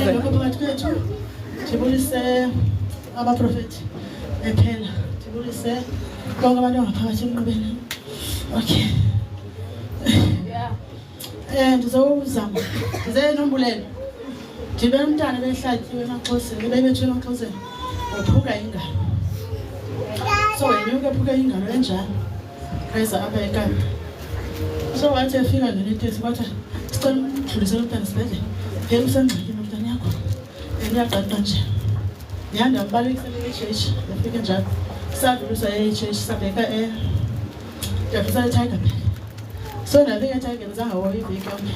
phakathi kwethu ndibulise abaprofeti ephela ndibulise bonke abantu abangaphakathi emnqubeni. Okay. Ndizawuzama ndize nombulelo ndibe umntana behlatyiwe emaXhoseni bebethwe emaXhoseni waphuka ingalo. So wena ukaphuka ingalo enjalo reza apha ekhaya. So wathi efika ngenetesi wathi sicela udlulisele umntana esibhedlela phela usengxakini nomntana yakho uyaqaqa nje. Ndiyandambalekisele eChurch yafika njalo sadluliswa eChurch sabheka ndiyafisa eTiger Park. So ndafika eTiger zangahoya iveki yonke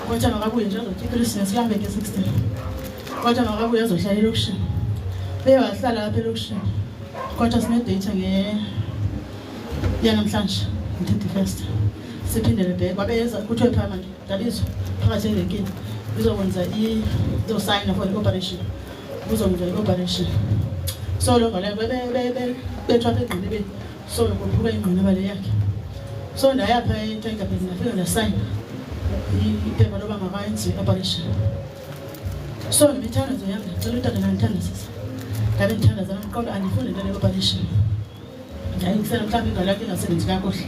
kwathi makabuye nje azotya iChristmas kuhambe nge-16 kwathi makabuye azohlala elokishini beye wahlala apha elokishini kwathi sinedate yanamhlanje nge-31st siphindele back wabeza kuthiwe phambili ndabizwa phakathi evekini uzokwenza izosayina for i-operation uzokwenza i-operation. So lo ngale bethwa apha egqinibeni so kuphuka ingqineba le yakhe. So ndayapha eTiger Park ndafika ndasayina iphepha loba makayenze i-operation. So ngemithandazo yami ndicela utata nandithandazisa ngabe ndithandaza namqondo andifundi into le-operation ndayisela mhlawumbi ingalo yakhe ingasebenzi kakuhle.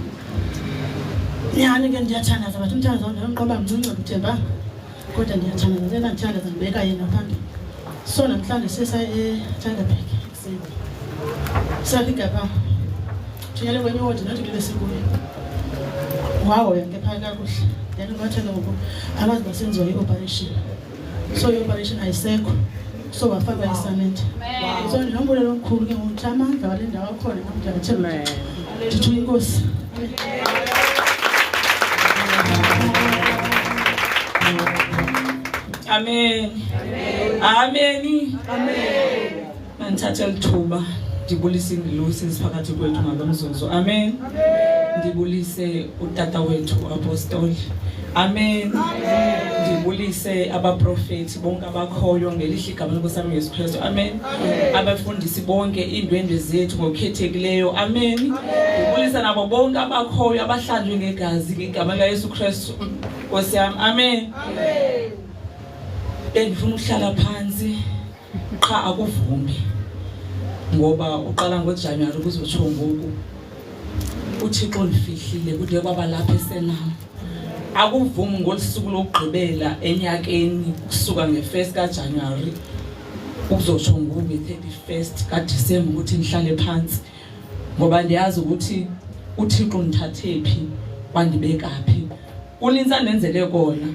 Yani ke ndiyathandaza but umthandazo ndamqoba mncinci uthemba kodwa ndiyathandaza njengoba ndithandaza ndibeka yena phambili. So namhlanje sesa eTiger Park ekuseni safika pha thunyele kwenye wodi nathi kule sikuyo wawo yonke phaa kakuhle then ngathanda ngoku abazi basenziwa i-operation. So i-operation ayisekho so wafakwa isamente. So ndinombulelo omkhulu ke ngokuthi amandla wale ndawo akhona namndiyathemba ndithu inkosi. Amen. Amen. Amen. Manthatha lithuba ndibulise ingilosi esiphakathi kwethu ngalomzuzu. Amen. Ndibulise utata wethu apostoli. Amen. Ndibulise abaprofeti bonke abakhoyo ngelihle igama lenkosi Yesu Kristu. Amen. Abafundisi bonke indwendwe zethu ngokukhethekileyo. Amen. Ndibulisa nabo bonke abakhoyo abahlanjwe ngegazi ngegama likaYesu Kristu Nkosi yami. Amen. Amen. Bengifuna ukuhlala phansi qha akuvumi ngoba uqala ngoJanuary kuzotsho ngoku uThixo ulifihlile kude kwaba lapha esenami. Akuvumi ngosuku lokugqibela enyakeni kusuka nge1st kaJanuary ukuzotsho ngoku nge31st kaDisemba ukuthi nihlale phansi ngoba ndiyazi ukuthi uThixo nithathephi wandibeka phi. Uninsa nenzele kona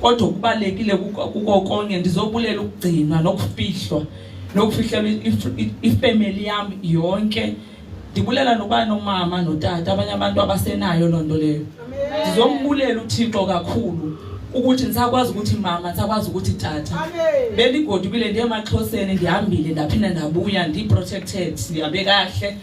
kodwa kubalekile kuko konke ndizobulela ukugcinwa nokufihlwa nokufihlela ifamily yami yonke. Ndibulela nokuba nomama notata abanye abantu abasenayo lonto leyo. Ndizombulela uThixo kakhulu ukuthi nisakwazi ukuthi mama nisakwazi ukuthi tata beligodukile ndiye emaXhoseni ndihambile ndaphinda ndabuya ndi-protected ndiyabe kahle.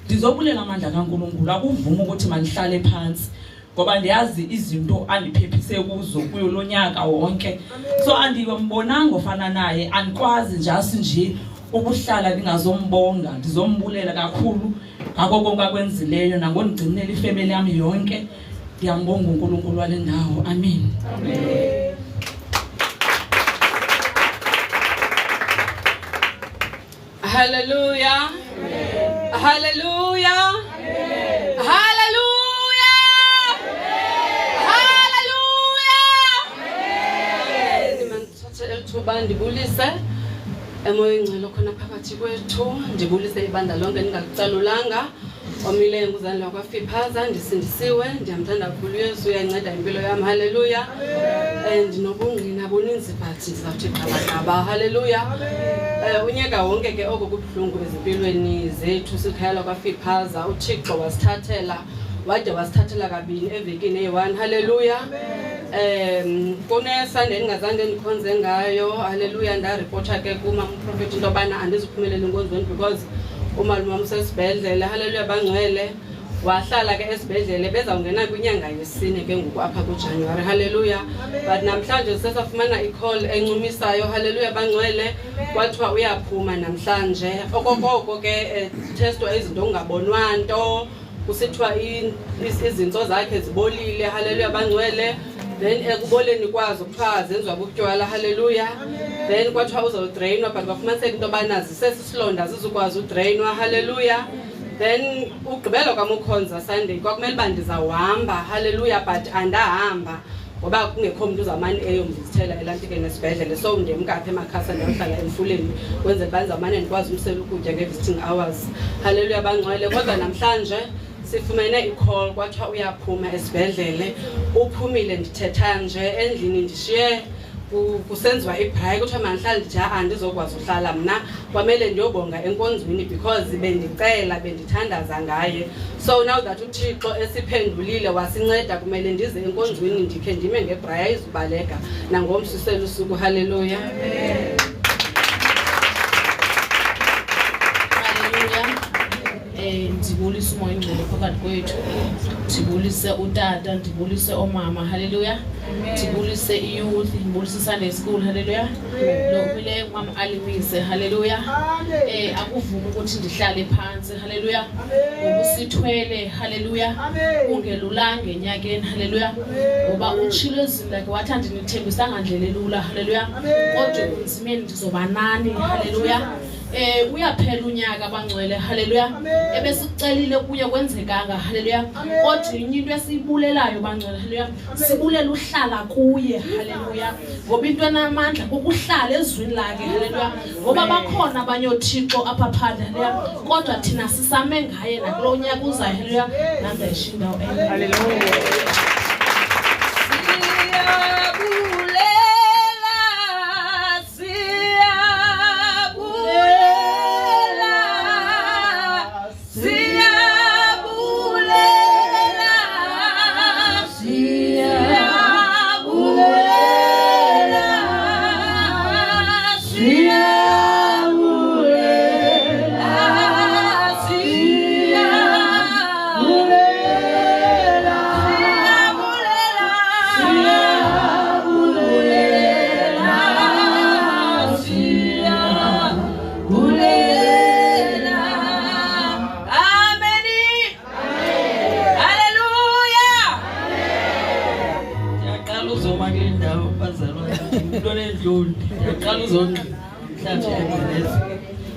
Ndizobulela amandla kaNkulunkulu akuvuma ukuthi manihlale phansi ngoba ndiyazi izinto andiphephise kuzo kuyo lonyaka wonke. So andiyombonanga ofana naye andikwazi nje ukuhlala ningazombonga. Ndizombulela kakhulu ngako konke akwenzileyo nangonigcinela ifamily yami yonke. Ndiyambonga uNkulunkulu wale ndawo. Amen. Amen. Hallelujah. Amen. Hallelujah. Amen. Hallelujah. Hallelujah. Mandithathe elithuba ndibulise emoya ingcelo khona phakathi kwethu. Ndibulise ibandla lonke ningakucalulanga. Omile nguzani wakwaFiphaza ndisindisiwe ndiyamthanda kakhulu uYesu uyanceda impilo yami. Hallelujah. And nobungqina boninzi but ndizawuthi gqabagqaba. Hallelujah. Unyaka wonke ke oko kubhlungu ezimpilweni zethu sikhayela kwaFiphaza uThixo wasithathela wade wasithathela kabini evekini eyi1. Hallelujah. Kune Sunday ningazange ndikhonze ngayo. Hallelujah. Ndaripota ke kuma prophet into bana andiziphumelele inkonzweni because umalume wami usesibhedlela. Hallelujah. Bangcwele wahlala ke esibhedlela bezawungena kwinyanga yesine ke ngoku apha kuJanuary. Hallelujah. But namhlanje sesafumana i-call encumisayo. Hallelujah. Bangcwele kwathiwa uyaphuma namhlanje okokoko ke testwa izinto ungabonwa nto kusithiwa izinto zakhe zibolile. Hallelujah. Bangcwele then ekuboleni kwazo kuthiwa zenziwa butywala, haleluya. Then kwathiwa uzodrainwa but kwafumaniseka into banazi sesisilonda zizukwazi udrainwa, haleluya. Then ugqibelo kwam ukhonza Sunday kwakumele uba ndizawuhamba, haleluya, but andahamba ngoba kungekho mntu uzawumane eyomvizithela elantikeni esibhedlele, so ndemkapha emakhasa ndiyohlala emfuleni kwenzela uba ndizawumane ndikwazi umsela ukutya nge-visiting hours, haleluya bangcwele. Kodwa namhlanje sifumene i-call kwathiwa uyaphuma esibhedlele, uphumile. Ndithetha nje endlini ndishiye kusenziwa ibhrayi, kuthiwa mandihlala ndithi andizokwazi uhlala mna, kwamele ndiyobonga enkonzweni because bendicela bendithandaza ngaye. So now that uThixo esiphendulile wasinceda, kumele ndize enkonzweni ndikhe ndime ngebhrayi ayizubaleka nangomsusela usuku, haleluya. Ndibulise umoya ingcwele phakathi kwethu, ndibulise utata, ndibulise omama, haleluya. Ndibulise iyouth, ndibulise Sunday school, haleluya. Lo umile mama alimise, haleluya. Akuvumi ukuthi ndihlale phansi, haleluya. Ubusithwele, haleluya. Ungelulanga enyakeni, haleluya. Ngoba utshilo ezini lakhe wathi andinithembisanga ndlela elula, haleluya. Kodwa kunzimeni ndizoba nani, haleluya. Uyaphela unyaka bangcwele, haleluya. Ebesikucelile kuye kwenzekanga, haleluya. Kodwa into esiyibulelayo bangcwele, haleluya, sibulela uhlala kuye, haleluya. Ngoba into enamandla ukuhlala ezwini lakhe, haleluya. Ngoba bakhona abanye oThixo apha phandle, haleluya, kodwa thina sisame ngaye nakulo nyaka uzayo, haleluya. Nandayishinda haleluya.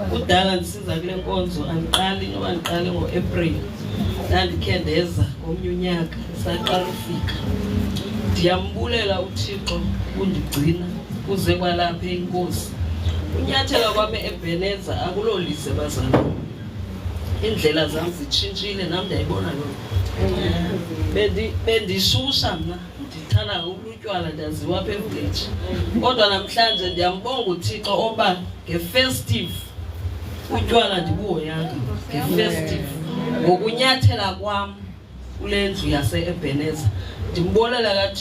Kudala ndisiza kule nkonzo andiqali noba ndiqale ngo-April, ndandikhe ndeza ngomnye unyaka saqala ufika. Ndiyambulela uThixo kundigcina kuze kwalapha inkosi. Unyathela kwami eBheneza akulolise bazalwane, indlela zam zitshintshile, nam ndiyayibona loo. Bendishusha mna, ndithanda utywala, ndaziwa apha eVillage. Kodwa namhlanje ndiyambonga uThixo oba nge-festive utywala ndibuhoyanga, nge-festive ngokunyathela kwam kule ndlu yase-Ebeneza. Ndimbolela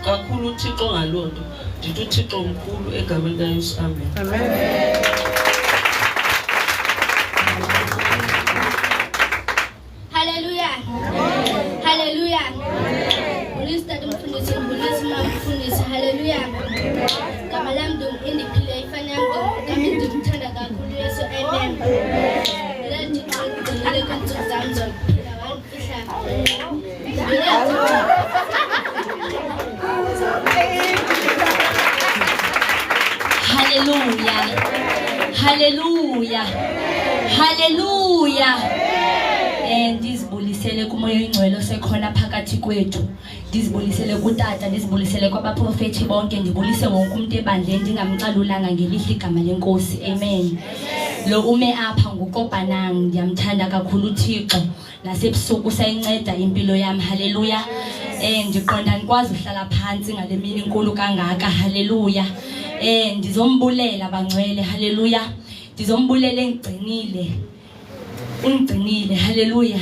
kakhulu uThixo ngaloo nto, ndithi uThixo mkhulu egameni likaYesu, amen. Amen. Hallelujah. Hallelujah. Bulisa tata mfundisi, bulisa mama mfundisi. Hallelujah. Kama la mdomo indiphile ifanya mdomo kama ndimthanda kakhulu Yesu, amen. Ila ndikholele konke zami zokuphila Hallelujah. Hallelujah. Hallelujah. Ndizibulisele kumoya oyingcwele osekhona phakathi kwethu, ndizibulisele kutata, ndizibulisele kwabaprofethi bonke, ndibulise wonke umuntu ebandleni ndingamxalulanga ngelihle igama lenkosi, amen. Lo ume apha nguKobanang, ndiyamthanda kakhulu uThixo, nasebusuku sayinceda impilo yami, haleluya. Ndiqonda ndikwazi uhlala phansi ngale mini inkulu kangaka, haleluya. Ndizombulela bangcwele, haleluya. Ndizombulela ungcinile, haleluya.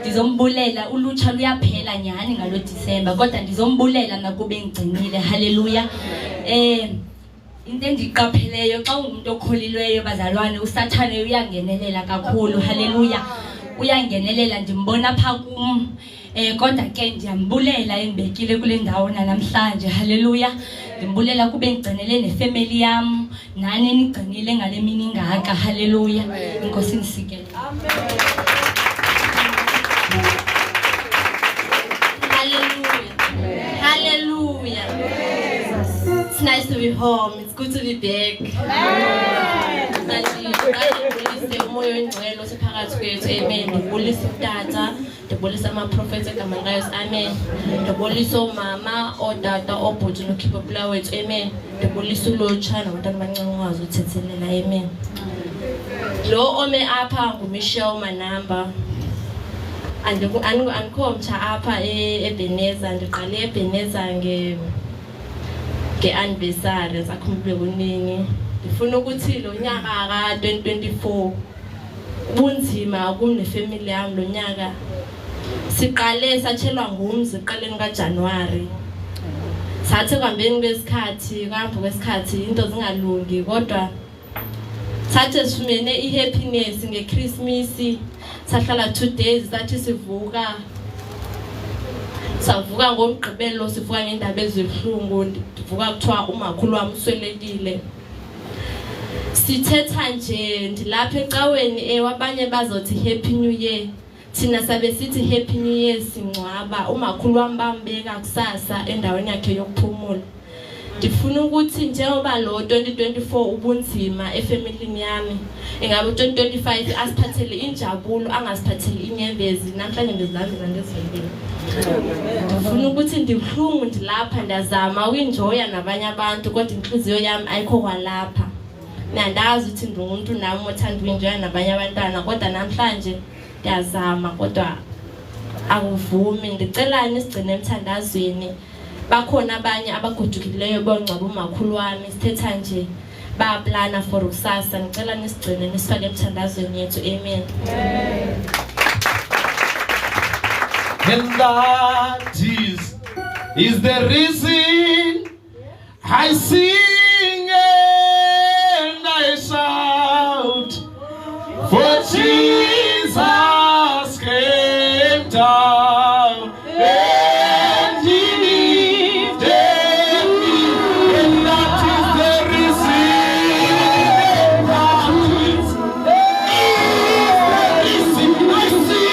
Ndizombulela ulutsha luyaphela nyani ngalo December, kodwa ndizombulela nakube ngcinile, haleluya. Into endiqapheleyo xa ungumuntu okholilweyo bazalwane, uSathane uyangenelela kakhulu, haleluya. Uyangenelela, ndimbona pha kum. Kodwa ke ndiyambulela endibekile kule ndawo namhlanje, haleluya. Ndimbulela kube ngigcinele nefamily yam, nani nigcinile ngale mini ngaka, haleluya. Inkosi nisikele. Amen. Hallelujah. Hallelujah. nice to be home. It's good to be back. Ndibulise umoya oyingcwele osephakathi kwethu. Amen. Ndibulise utata, ndibulise amaprofeti egama likaYesu. Amen. Ndibulise omama, otata, obhuti nokhipha wethu. Amen. Ndibulise ulutsha nabantwana abancane ukwazi uthethelela. Amen. Lo ome apha nguMichelle Manamba. Andikho mtsha apha eBeneza. Ndiqale eBeneza nge-anniversary sakhumbule kunini. Ndifuna ukuthi lo nyaka ka-2024 ubunzima kum nefamily yami lo nyaka. Siqale satshelwa ngumzi eqaleni kaJanuwari. Sathe kwambeni kwesikhathi, kuhamba kwesikhathi into zingalungi kodwa sathe sifumene i-happiness ngeChristmas. Sahlala 2 days sathi sivuka. Savuka ngomgqibelo sivuka ngendaba ezihlungu. Ndivuka kuthiwa umakhulu wami uswelekile. Sithetha nje ndilapha ecaweni wabanye bazothi happy new year. Thina sabe sithi happy new year singcwaba. Umakhulu wami bambeka kusasa endaweni yakhe yokuphumula. Ndifuna ukuthi njengoba lo 2024 ubunzima efamilini yami, engabe 2025 asiphathele injabulo angasiphathele inyembezi. Namhlanje ngizihambela ngezivile. Ndifuna ukuthi ndibuhlungu ndilapha ndazama uenjoya nabanye abantu kodwa inhliziyo yami ayikho kwalapha. Nandazi ukuthi ndingumuntu nami othanda uenjoya nabanye abantwana kodwa namhlanje ndiyazama kodwa akuvumi. Ndicelani sigcine emthandazweni. Bakhona abanye abagodukileyo bongcwaba umakhulu wami. Sithetha nje bayaplana for ukusasa. Ngicela nisigcine nisifake emthandazweni yethu. Amen. And that is the reason I sing and I shout, for Jesus came down and he lifted me, and that is the reason, that is the reason I sing.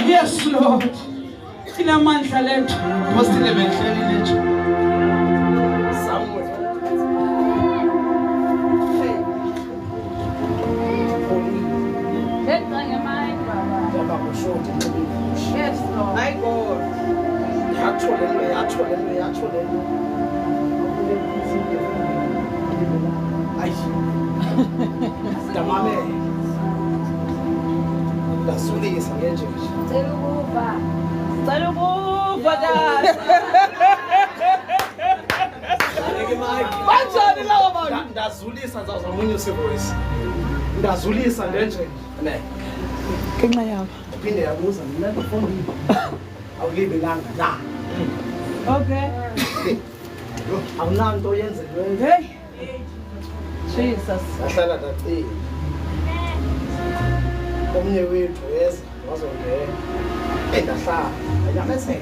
Yes, Lord. Inamandla lethu. Postile benhleli lethu. Somewhere. Yes, Lord. My God. Yathole. Ay. Damame. Dasulisa ngenje. Cela ukuva dad. Banjani lawo bantu? Ndazulisa zawuzamunyusa voice. Ndazulisa ngenje. Ne. Kenxa yabo. Uphinde yabuza mina ngifundile. Awulibelanga la. Okay. Awunanto yenzelwe. Hey. Jesus. Ahlala dacile. Omnye wethu weza wazongena. Endahlala. Ayamese.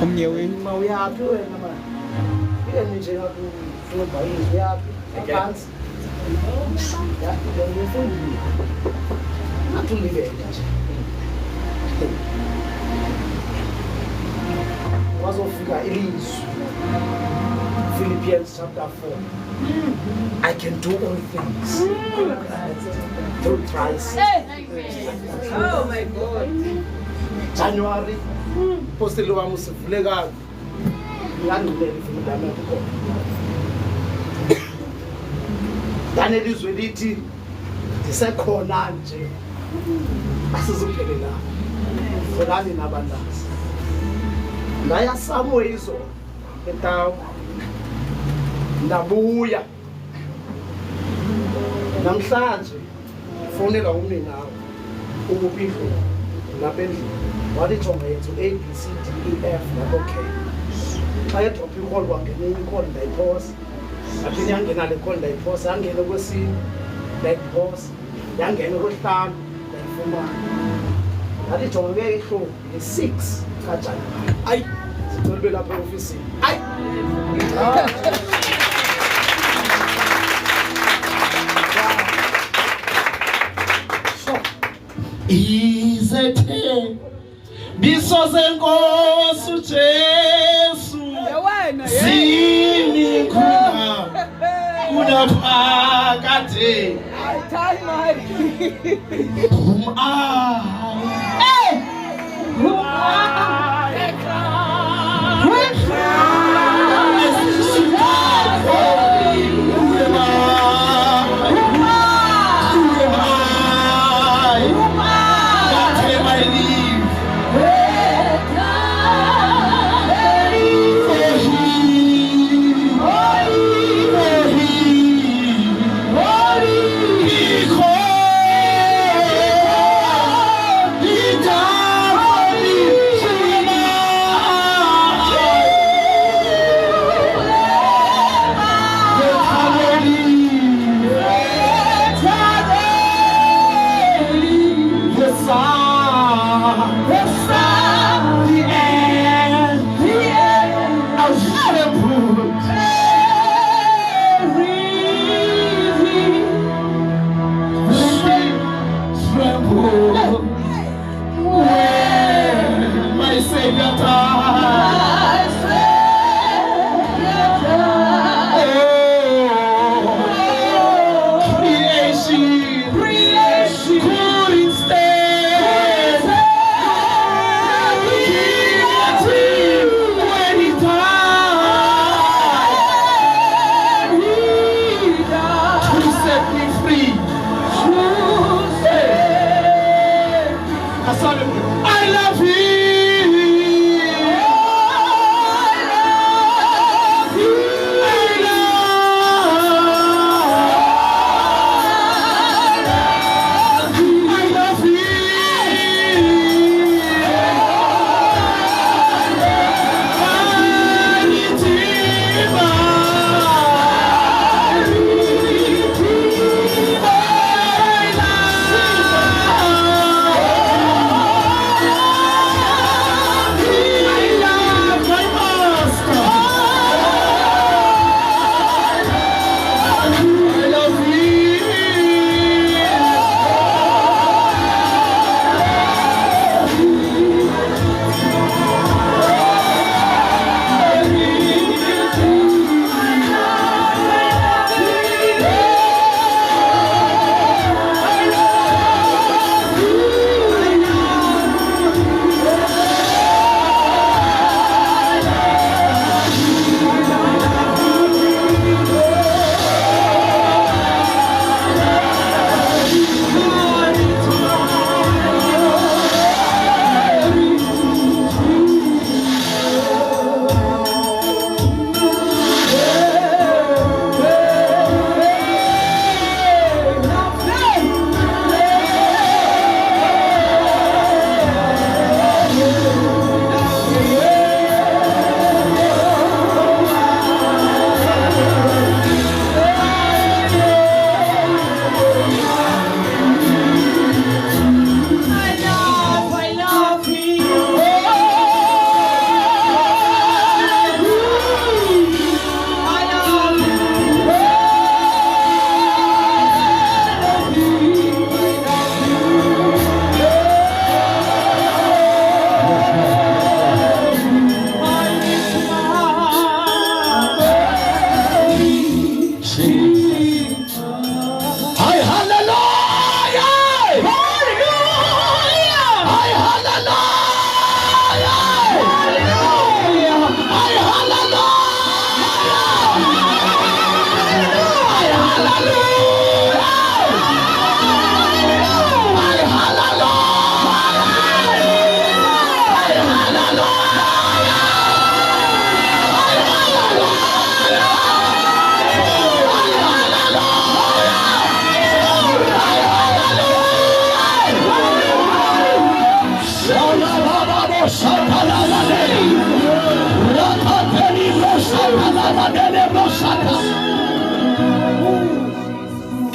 Omnye wethu. Uma uyaphi wena manje? Yini nje yakufunda yini yaphi? Phansi. Ya, ngifundile. Athulile nje. Wazofika ilizwi. Philippians chapter 4. I can do all things through Christ. Oh my God. January, postile wami usivuleka. Ngiyandulela ifundamento khona. Daniel izwe lithi ndisekhona nje. Asizuphelela. Solani nabandazi. Ngaya somewhere izo entawo. Ndabuya. Namhlanje fonela umnini nawe. Ukuphi lapha endlini. Walijonga yethu A B C D E F lapho K. Xa edrop i-call kwangena i-call ndayiphosa. Aphinde yangena le call ndayiphosa, yangena kwesine ndayiphosa, yangena kwesihlanu ndayifumana. Ngalijonga ke ihlobo nge-6 kaJanuwari. Ayi, sitolwe lapha e-ofisini. Ayi. Izethe biso zenkosi uJesu zimikhona kunaphakade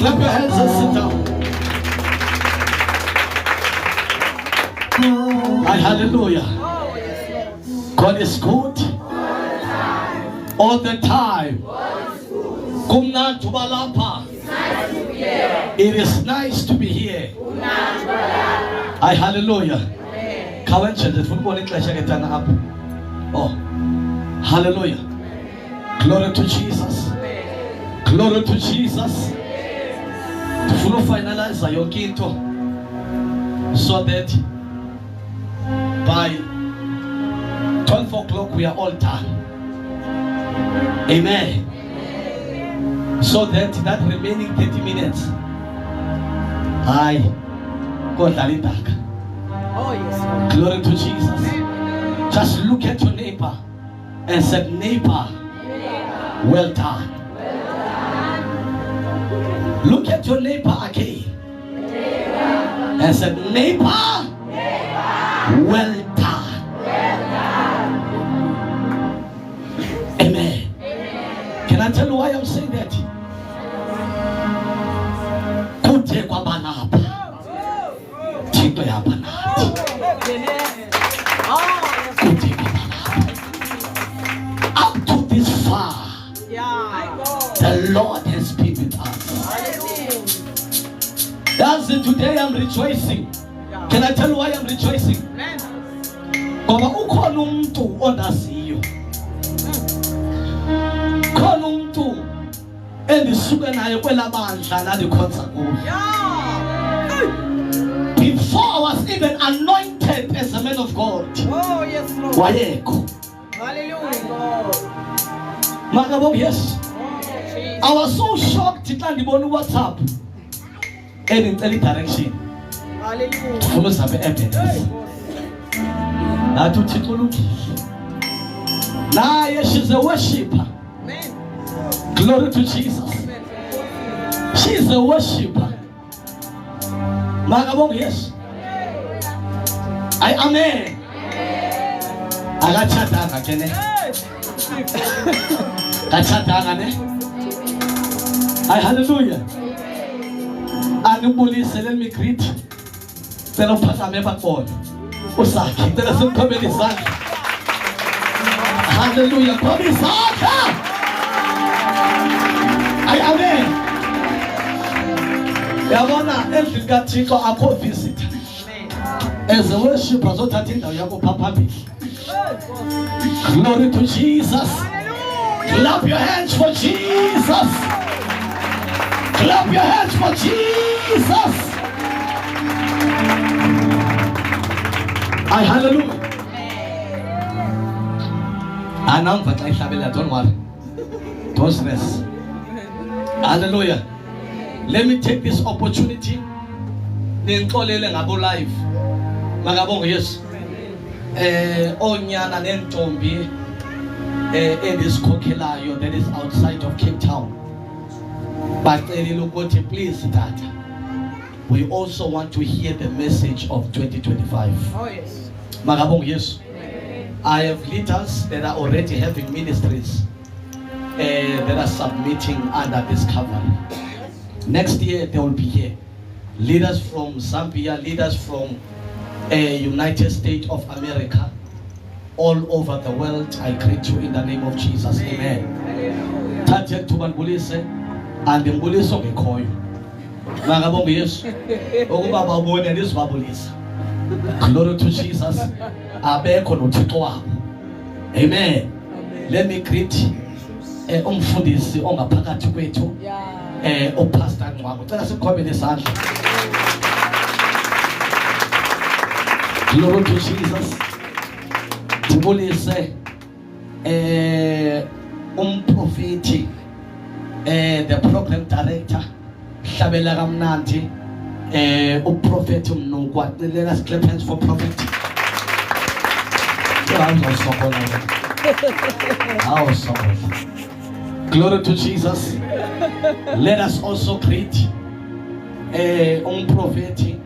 Clap your hands and sit down. Hallelujah. God is good all the time. Kumnandi balapha. It is nice to be here. Hallelujah. Oh, hallelujah. Glory to Jesus. Glory to Jesus. To finalize your kinto so that by 12 o'clock we are all done. Amen. So that remaining 30 minutes, God dalitaka. Oh yes. Glory to Jesus. Just look at your neighbor and say, neighbor, well done. Look at your neighbor again and say, neighbor, well done. Amen. Can I tell you why I'm saying that? Up to this far, the Lord has been with us. That's it. Today I'm rejoicing. Can I tell you why I'm rejoicing? Ngoba ukhona umuntu ongaziyo. Khona umuntu endisuke naye kwelabandla lalikhonza kuyo. Before I was even anointed as a man of God. Oh yes, Lord. Wayeko. Hallelujah. Makabo, yes. I was so shocked to ngibona WhatsApp and in any direction. Hallelujah. Follow some evidence. Now to Tituluki. Now she's a worshiper. Glory to Jesus. She's a worshiper. Makabo, yes. Amen. I got chat again. Hallelujah. And police, let me greet. Fellow pastor member for Osaki. There are some comedy song. Hallelujah. Comedy song. Amen. Yabona every chico ako visit. As a worshiper, so that in the Yako Papa. Glory to Jesus. Clap your hands for Jesus. Clap your hands for Jesus. Hallelujah. And now, but don't worry. Don't stress. Hallelujah. Let me take this opportunity. Nentolele ngabo live. Magabongo, yes. Onyana nentombi endisikhokhelayo that is outside of Cape Town. But please, Dad, we also want to hear the message of 2025. Oh yes. Magabongo, yes. I have leaders that are already having ministries that are submitting under this covering. Next year they will be here. Leaders from Zambia, leaders from United States of America, all over the world. I greet you in the name of Jesus. Amen. Taje tubangulise and mbuliso ngekhoyo. Magabongo Yesu. Ukuba babone ndizibabulisa. Glory to Jesus. Abekho noThixo wabo. Amen. Let me greet umfundisi ongaphakathi kwethu. Pastor Ncwabo. Cela sikhombe lesandla. Glory to Jesus. Tibulise umprofeti the program director Hlabela kamnandi uprofeti umnukwa. Let us clap hands for prophet. Glory to Jesus. Let us also greet umprofeti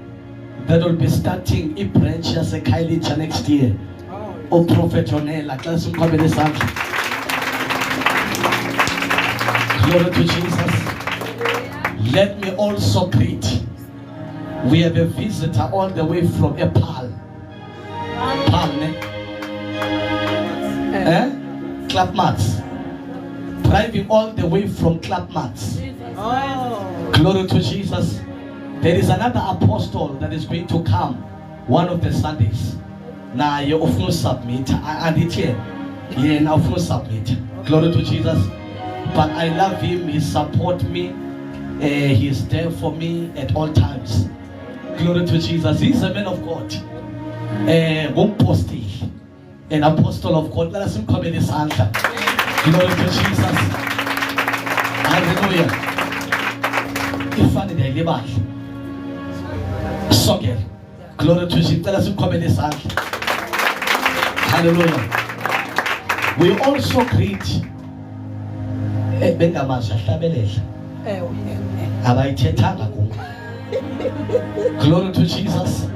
that will be starting a branch as a Kailija next year. Oh, Prophet Jonela, class of comedy song. Glory to Jesus. Let me also greet. We have a visitor all the way from Epal. Clapmats. Driving all the way from Clapmats. Oh. Glory to Jesus. There is another apostle that is going to come one of the Sundays. Now you often submit. And it's here. Yeah, now often submit. Glory to Jesus. But I love him. He supports me. He is there for me at all times. Glory to Jesus. He's a man of God. An apostle of God. Let us come in his answer. Glory to Jesus. Hallelujah. If I need a liver, so glory to Jesus. Let us come in his answer. Hallelujah. We also greet glory to Jesus.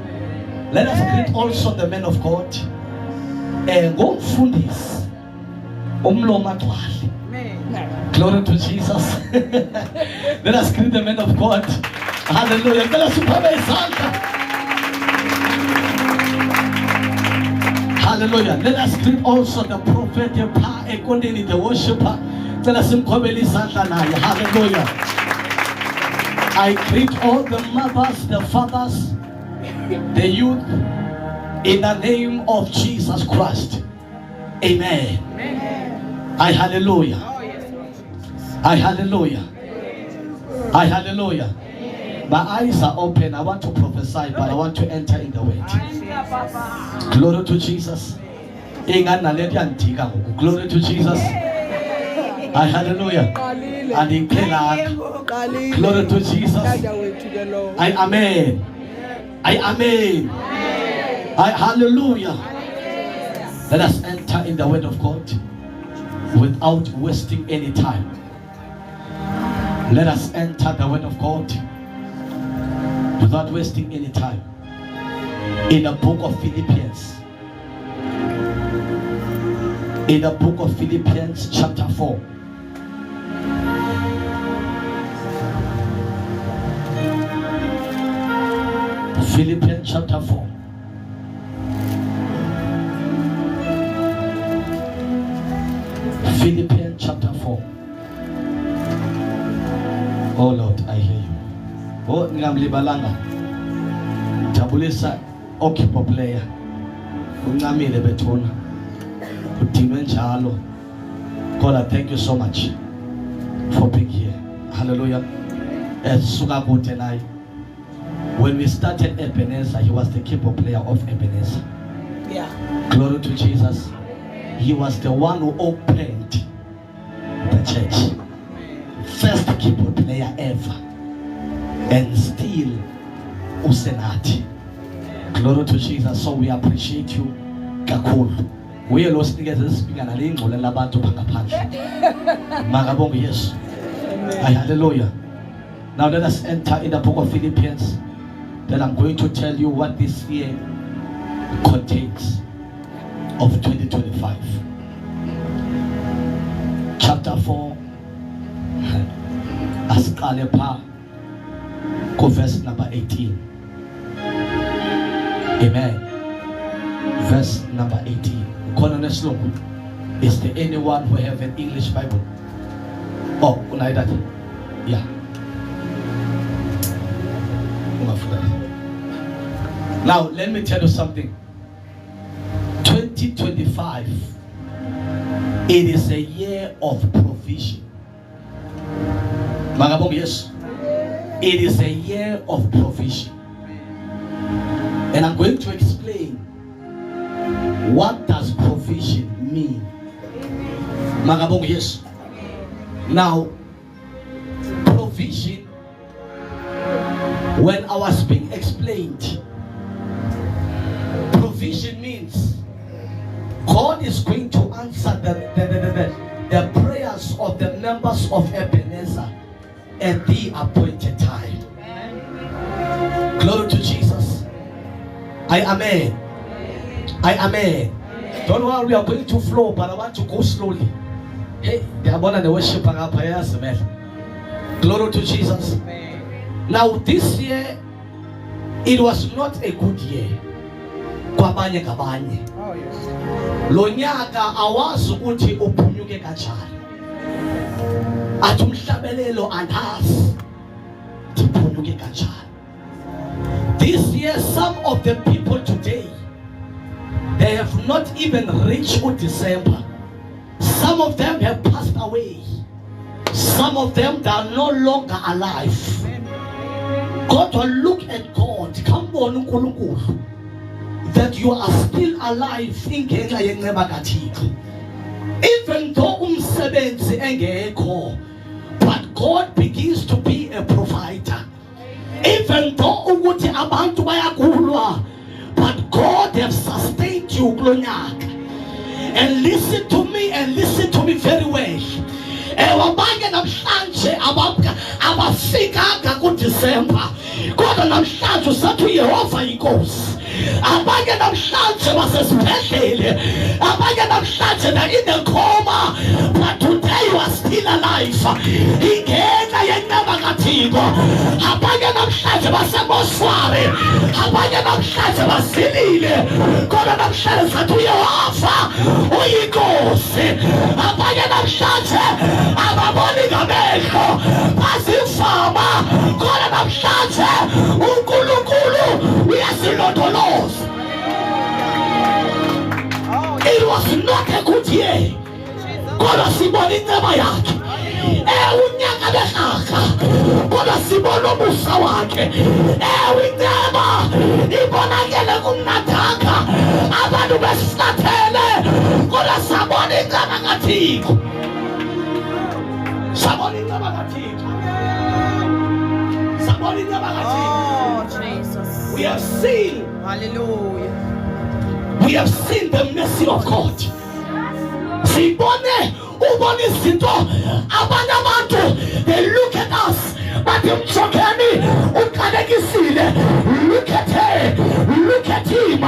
Let us greet also the men of God. Go fundis. Glory to Jesus. Let us greet the men of God. Hallelujah. Let us hallelujah. Let us greet also the prophet, the worshiper. Let us hallelujah. I greet all the mothers, the fathers, the youth, in the name of Jesus Christ. Amen. Amen. I hallelujah. I hallelujah. I hallelujah. My eyes are open. I want to prophesy, but I want to enter in the word. Glory to Jesus. Glory to Jesus. I hallelujah. And he glory to Jesus. I amen. I amen. I hallelujah. Let us enter in the word of God without wasting any time. Let us enter the word of God without wasting any time. In the book of Philippians. In the book of Philippians chapter 4. Philippians chapter 4. Philippians chapter 4. Oh Lord, I hear you. Oh, ngamlibalanga. Jabulisa occupy player. Ungamile betona. Udinwe njalo. God, I thank you so much for being here. Hallelujah. When we started Ebenezer, he was the keyboard player of Ebenezer. Yeah. Glory to Jesus. He was the one who opened the church. First keyboard player ever. And still Usenati. Glory to Jesus. So we appreciate you. Kakulu. We are lost together speaking a language and labantu pangapanje. Magabong yes. Hallelujah. Now let us enter in the book of Philippians. Then I'm going to tell you what this year contains of 2025. Chapter 4. Askalepa. Verse number 18. Amen. Verse number 18. Is there anyone who have an English Bible? Oh, like that. Yeah. Now let me tell you something. 2025, it is a year of provision. Magabong, yes. It is a year of provision. And I'm going to explain what does provision mean. Magabong, yes. Now, provision, when I was being explained, provision means God is going to answer the prayers of the members of Ebenezer at the appointed time. Glory to Jesus. I amen. I amen. Don't worry, we are going to flow, but I want to go slowly. Hey, they are born and the worship. Glory to Jesus. Now this year, it was not a good year. Kwabanye kabanye. Oh, yes. Lo nyaka awazi ukuthi uphunyuke kanjani. Athi umhlabelelo andazi uphunyuke kanjani. This year, some of the people today, they have not even reached December. Some of them have passed away. Some of them, they are no longer alive. God will look at God. Come on, that you are still alive. Even though umsebenzi engekho, but God begins to be a provider. Even though ukuthi abantu bayakulwa, but God has sustained you kulonyaka. And listen to me very well. Abanye namhlanje abafikanga kuDisemba, kodwa namhlanje usathi uYehova inkosi. Abanye namhlanje basesibhedlele, abanye namhlanje in the coma, but today you are still alive. Ingenxa yenqaba kaThixo. Abanye namhlanje basemoswari, abanye namhlanje basilile, kodwa namhlanje sathi uYehova uyinkosi. Abanye namhlanje ababoni ngamehlo basifama, kodwa namhlanje uNkulunkulu uyasilondoloza. It was not a good year. Kodwa sibona inceba yakhe. Unyaka behaka, kodwa sibona umusa wakhe. Inceba ibonakele kumnathaka, abantu besihlathele, kodwa sabona inceba kaThixo. Sabona inceba kaThixo. Sabona inceba kaThixo. Oh, Jesus. We have seen. Hallelujah. We have seen the mercy of God. Sibone ubone izinto abanye abantu, they look at us but umjokeni uqalekisile. Look at her, look at him.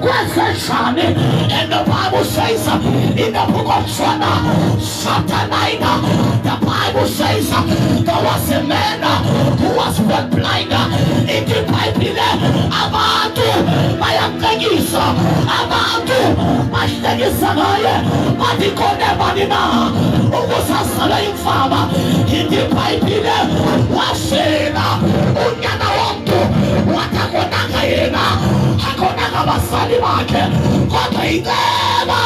Kwenzenjani? And the Bible says in the book of John chapter 9, the Bible says there was a man who was born blind. In the Bible abantu bayamhlekisa, abantu bahlekisa ngaye, bathi khona bani na ukusasala imfama. In the Bible washela unyana womntu watakonanga yena, akonanga abasali bakhe, kodwa inceba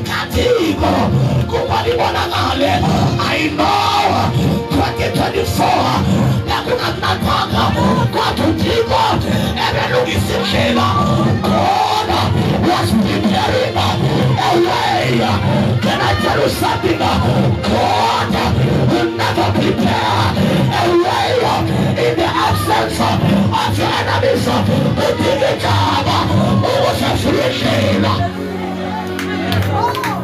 kaThixo kuba libonakale. I know 2024 nakungamnathanga, kodwa uThixo ebelungisa indlela. God was preparing a way. Can I tell you something? God will never prepare a way in the absence of your enemies.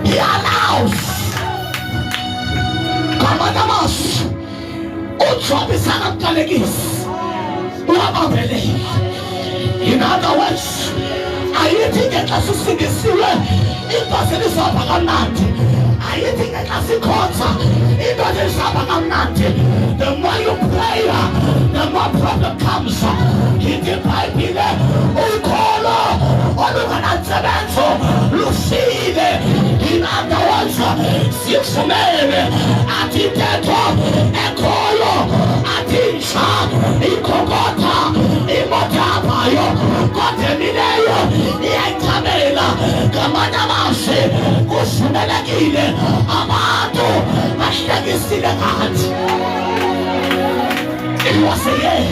He allows. Come on, in other words, ayithi ngeXasisingisiwe indoda elisapha kamnandi, ayithi ngeXasikhonza indoda elisapha kamnandi. The more you pray, the more problem comes. In the Bible ukholo olunganansebenzo lufile. In other words, sifumele athi intetho ekhoyo, athi nja ikokotha imoto yabayo, kodwa emileyo iyayichamela. Ngamanye amazwi kuvumelekile abantu bahlekisile ngathi. It was a year.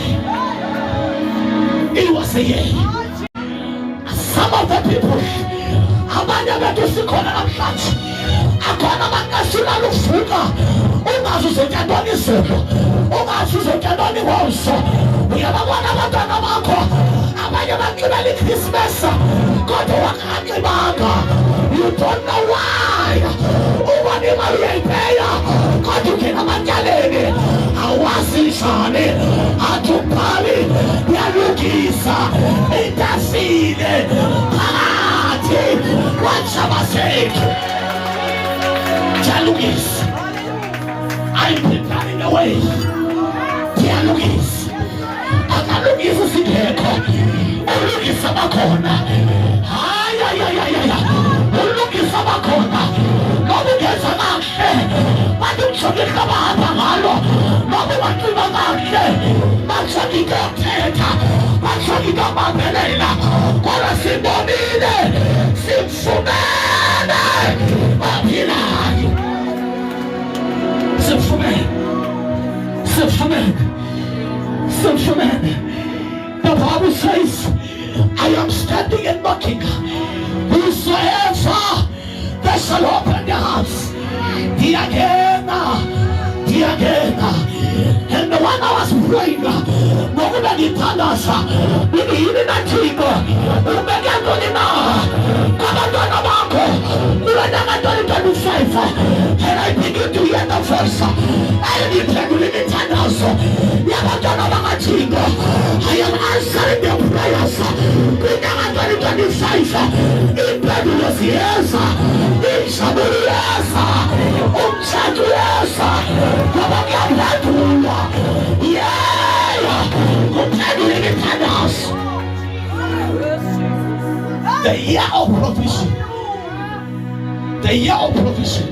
It was a year. Some of the people, abanye bethu sikhona namhlanje, akhona abangasula lufuka, ungazi uzotya ntoni izolo, ungazi uzotya ntoni ngomso. Uyababona abantwana bakho abanye banxibela iChristmas kodwa wanganxibanga. You don't know why. Ubona imali uyayipeya kodwa ungena amatyaleni, awazi njani. Athi ubhali uyalungisa itafile phakathi kwatshaba zethu. Ndiyalungisa. I'm preparing a way. Ndiyalungisa. gentlemen, the Bible says, I am standing and knocking. Whosoever they shall open their hearts, the again. And the one I was praying, nobody told us, we need a jingle. And I begin to hear the voice. I am answering the prayers. The year of provision. The year of provision.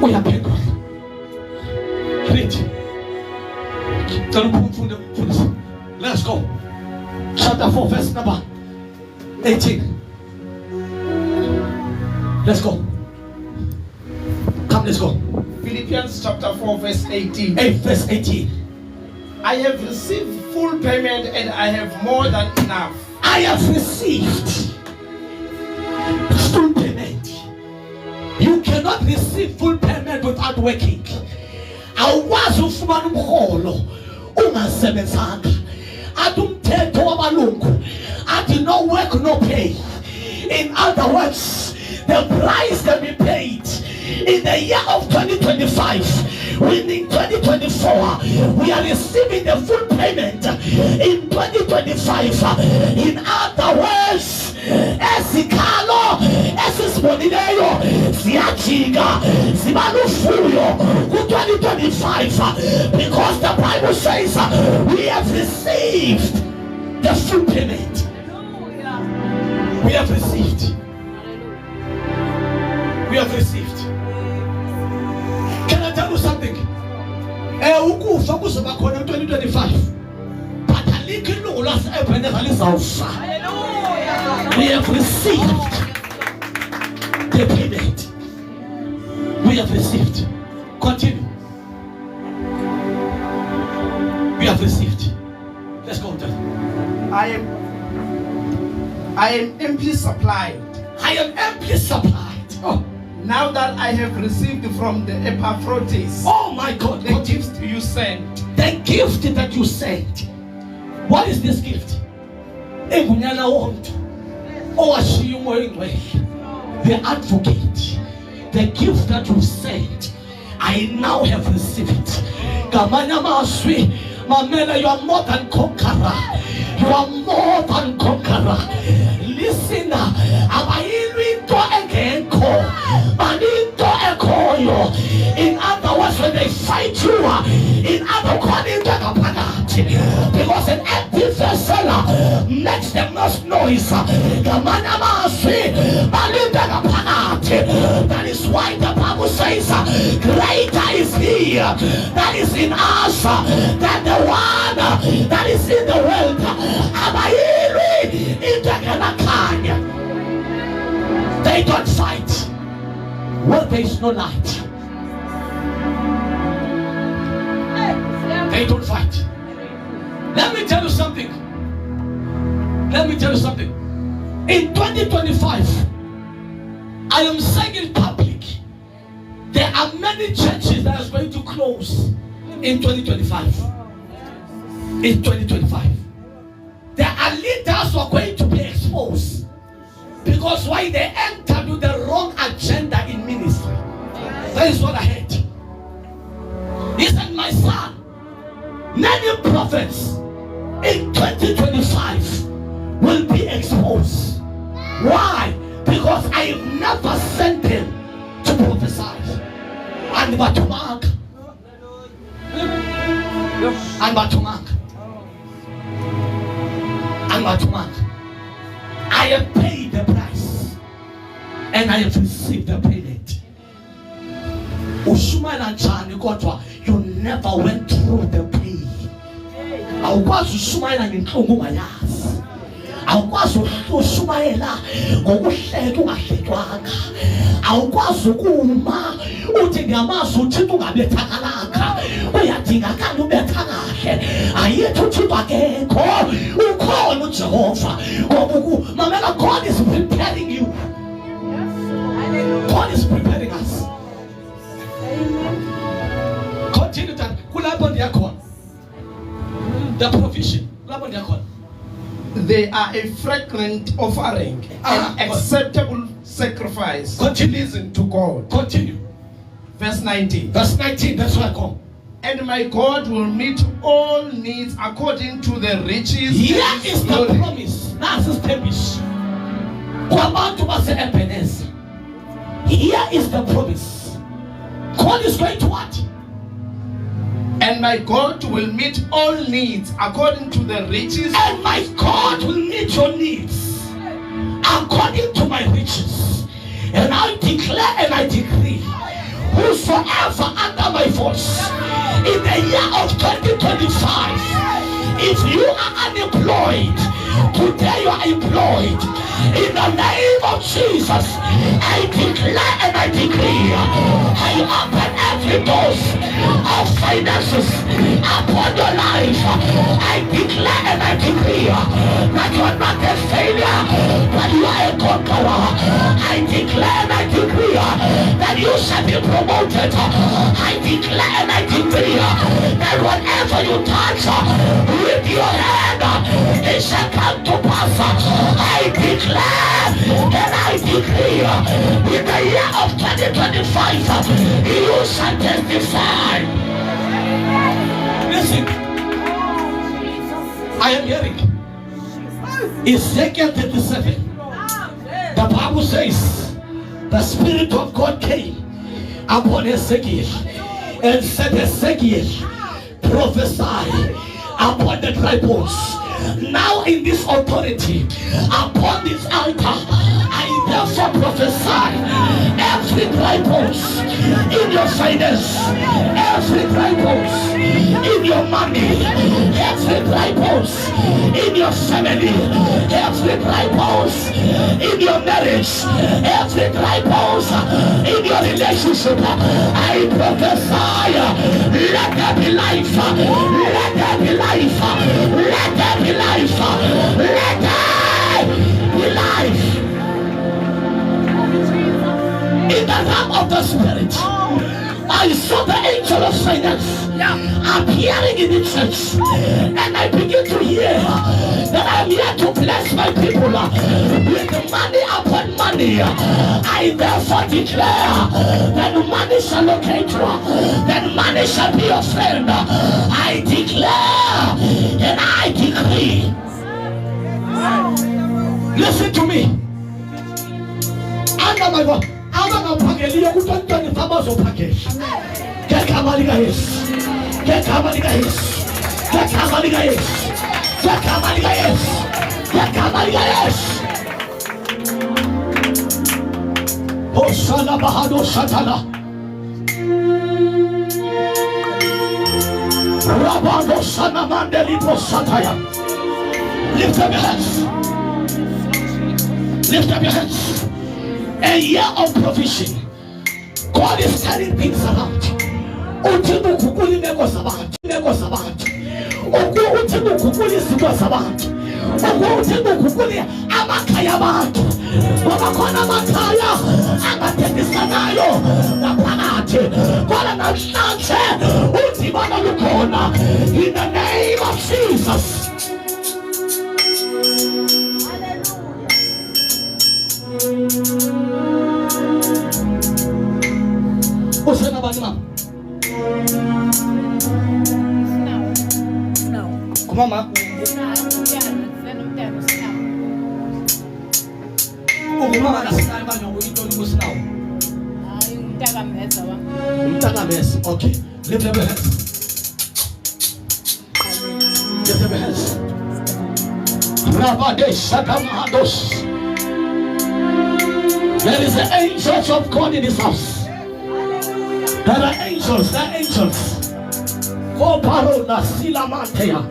We are people. Read. Let's go. Chapter 4, verse number 18. Let's go. Come, let's go. Philippians chapter 4, verse 18. Verse 18. I have received full payment and I have more than enough. I have received full payment. You cannot receive full payment without working. Awukwazi ufumana umholo ungasebenzanga. Athi umthetho wabalungu athi no work no pay. In other words, the price that we paid in the year of 2025, in 2024, we are receiving the full payment in 2025. In other words, esikalo esisibonileyo siyajika sibalufuyo ku 2025, because the Bible says we have received the full payment. We have received. We have received. Can I tell you something? Ukufa kuzoba khona 2025. But alikho ilungu lase-Ebenezer lizawufa. We have received the payment. We have received. Continue. We have received. Let's go. I am amply supplied. I am amply supplied. Oh. Now that I have received from the Epaphroditus, oh my God, the gift you sent. The gift that you sent. What is this gift? The advocate. The gift that you sent, I now have received it. Mamela, you are more than conqueror. You are more than conqueror. Listen, in other words, when they fight you, in other words, because an empty vessel makes the most noise. That is why the Bible says, greater is he that is in us than the one that is in the world. They don't fight where there is no light. They don't fight. Let me tell you something. In 2025, I am saying in public, there are many churches that are going to close in 2025. In 2025. There are leaders who are going to be exposed. Because why? They entered with the wrong agenda in ministry. That is what I heard. He said, my son, many prophets in 2025 will be exposed. Why? Because I have never sent them to prophesy. And but to mark. I have paid the price and I have received the payment. You never went through the pain. I was Shumaila in Kongumayas. I was Shumaila I was Kuma Utigamasu Chitunga Takalaka. akekho ukhona uJehova ngoba mamela God is preparing you. God is preparing us. Continue that. Kulapho ndiyakhona. The provision. Kulapho ndiyakhona. They are a fragrant offering, an acceptable sacrifice. Continue. Pleasing to God. Continue. Verse 19. Verse 19, that's where I come. And my God will meet all needs according to the riches. Here is the promise. That's the promise. Here is the promise. God is going to what? And my God will meet all needs according to the riches. And my God will meet your needs according to my riches. And I declare and I decree, whosoever under my voice in the year of 2025, if you are unemployed, today you are employed. In the name of Jesus, I declare and I decree, I open every door of finances upon your life. I declare and I decree that you are not a failure, but you are a conqueror. I declare and I decree that you shall be promoted. I declare and I decree that whatever you touch with your hand, it shall come to pass. I declare and I decree in the year of 2025, you shall testify. Listen, I am hearing Ezekiel 37. The Bible says the Spirit of God came upon Ezekiel and said, Ezekiel, prophesy upon the dry bones. Now in this authority, upon this altar, I therefore prophesy every dry bones in your finance, every dry bones in your money, every dry bones in your family, every dry bones in your marriage, every dry bones in your relationship. I prophesy, let there be life, let there be life, let there be life, let there be life. In the realm of the Spirit, I saw the angel of finance appearing in the church, and I begin to hear that I'm here to bless my people with money upon money. I therefore declare that money shall locate you, that money shall be your friend. I declare and I decree. Listen to me. Under my God. I'm not going to you don't turn the farmers of package. Get Kamali guys. Get Kamali guys. Get Kamali guys. Get Kamali guys. Get Kamali guys. Hosanna Bahado Satana. Rabado Sana Mandeli Posataya. Lift up your hands. Lift up your hands. A year of provision. God is turning things around. Utimu kukuli nego sabahat. Nego sabahat. Oku utimu kukuli sigo sabahat. Oku utimu kukuli amakaya bahat. Wamakona makaya. Amatekisanayo. Napanate. Kola na chance. Utimana lukona. In the name of Jesus. Usena banima. Kumama. Kumama nasina banyo uyito lusinawo. Umtaka mesa wa. Umtaka mesa. Okay. Lift up your hands. Lift up your hands. Rabade Shadamados. There is the angels of God in this house. There are angels, there are angels. Oh, Parona, Silamantea.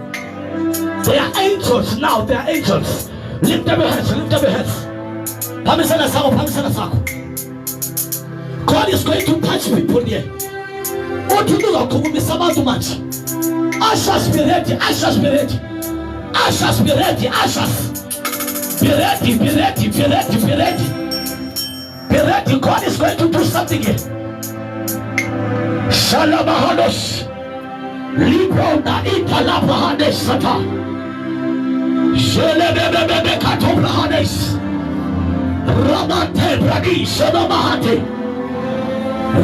They are angels now, they are angels. Lift up your hands, lift up your hands. Pamisana Sako, Pamisana Sako. God is going to touch people here. What you do, Kumisama too much. Ushers be ready, ushers be ready. Ushers, be ready. Ushers, be ready, be ready, be ready, be ready. Be ready. God is going to do something here. Shalamahados. Libro na italabahades sata. Shelebebebebe katobrahades. Ramate bradi shanamahate.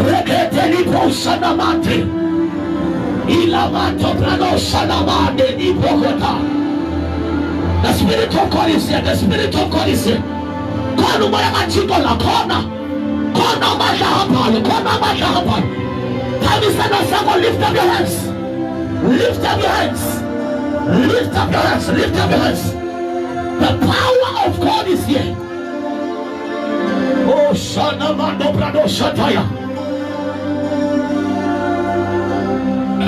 Rekete libro shanamate. Ilamato brado shanamade ibogota. The Spirit of God is here. The Spirit of God is here. Kona mayamachikola kona. Kona mashahapalo. Kona mashahapalo. Time is not a second. Lift up your hands. Lift up your hands. Lift up your hands. Lift up your hands. The power of God is here. Oh, Shana Mando Brado Shataya.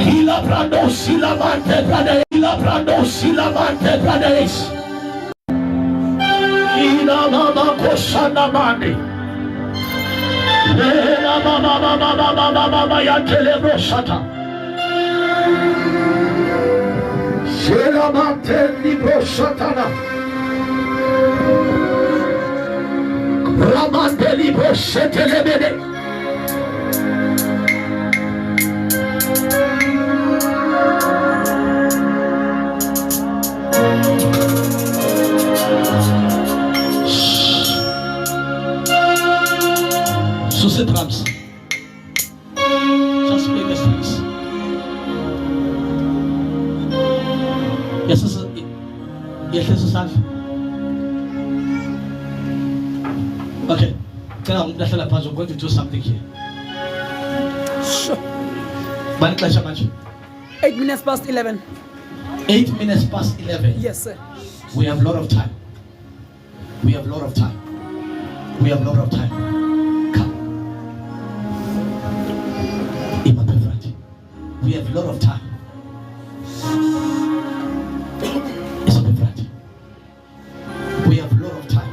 Hila Brado Silamante Brade. Hila Brado Silamante Brades. Hila Mama Koshana Mandi. Hila Mama Yantelebro Shata. Silamante Libro Shatana. Ramante Libro Shetelebede. Susit drums. Just play the strings. Yes, sir. Yes, sir. Okay. Tell them that's the pastor going to do something here. Sure. 8 minutes past 11. 8 minutes past 11. Yes, sir. We have a lot of time. We have a lot of time. We have a lot of time. Come. Ima Pevrati. We have a lot of time. Isa Pevrati. We have a lot of time.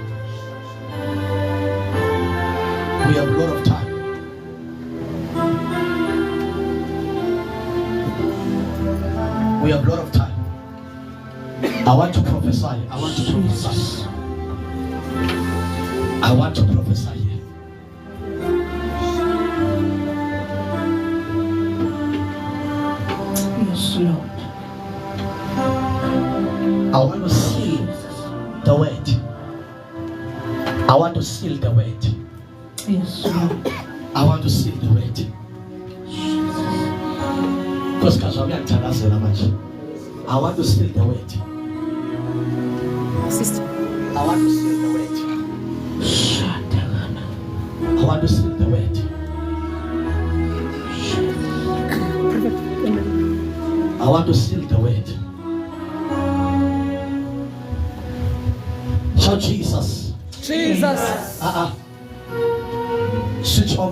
We have a lot of time. We have a lot of time. I want to prophesy. I want to prophesy. I want to prophesy here. Yes, Lord. I want to seal the word. I want to seal the word. Yes, Lord. I want to seal the word. Because I want to seal the word. Sister. I want to seal the word. I want to seal the word. I want to seal the word. Shout Jesus. Jesus. Switch off.